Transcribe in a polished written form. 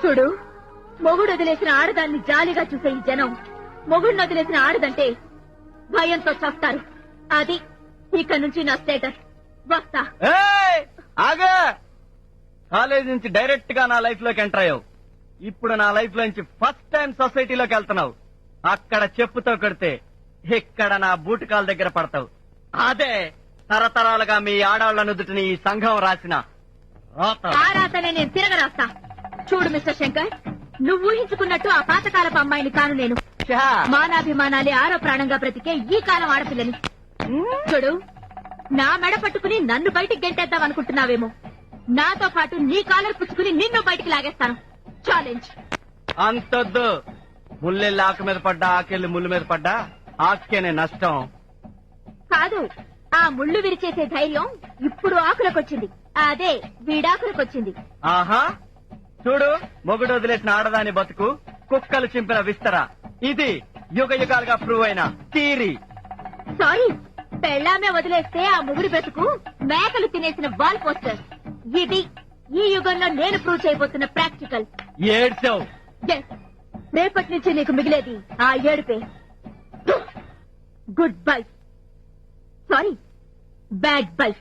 చూడు, మొగుడు వదిలేసిన ఆడదాన్ని జాలిగా చూసే ఈ జనం మొగుడిని వదిలేసిన ఆడదంటే భయంతో చస్తారు. అది ఇక నుంచి నా స్టేటస్. వస్తా. ఆగా కాలేజ్ నుంచి డైరెక్ట్ గా నా లైఫ్ లోకి ఎంటర్ అయ్యావు. ఇప్పుడు నా లైఫ్ లో నుంచి ఫస్ట్ టైం సొసైటీలోకి వెళ్తున్నావు. అక్కడ చెప్పుతో కొడితే ఇక్కడ నా బూటకాల దగ్గర పడతావు. అదే తరతరాలుగా మీ ఆడవాళ్ల నుదుటిని ఈ సంఘం రాసిన రాత. ఆ రాతనే నేను తిరగరాస్తా. చూడు మిస్టర్ శంకర్, నువ్వు ఊహించుకున్నట్టు ఆ పాతకాలపు అమ్మాయిని కాను నేను. మానాభిమానాలే ఆరో ప్రాణంగా బ్రతికే ఈ కాలం ఆడపిల్లని. చూడు, నా మెడ పట్టుకుని నన్ను బయటికి గెంటేద్దాం అనుకుంటున్నావేమో. నాతో పాటు నీ కాలర్ పుచ్చుకుని నిన్ను బయటికి లాగేస్తాను. ఛాలెంజ్. అంతొద్దు. ముల్లెళ్ళి ఆకు మీద పడ్డా, ఆకెళ్ళి ముళ్ళు మీద పడ్డా ఆకేనే నష్టం. కాదు, ఆ ముళ్ళు విరిచేసే ధైర్యం ఇప్పుడు ఆకులకొచ్చింది. అదే వీడాకులకొచ్చింది. ఆహా, చూడు, మొగుడు వదిలేసిన ఆడదాని బతుకు కుక్కలు చింపిన విస్తర. ఇది యుగ యుగాలుగా ప్రూవ్ అయిన థియరీ. సారీ, పెళ్ళామే వదిలేస్తే ఆ ముగుడి బ్రతుకు మేకలు తినేసిన వాల్ పోస్టర్. ఇది ఈ యుగంలో నేను ప్రూవ్ చేయబోతున్న ప్రాక్టికల్. ఏడ్చావు. రేపటి నుంచి నీకు మిగిలేది ఆ ఏడుపే. Good bye. Sorry, bad by.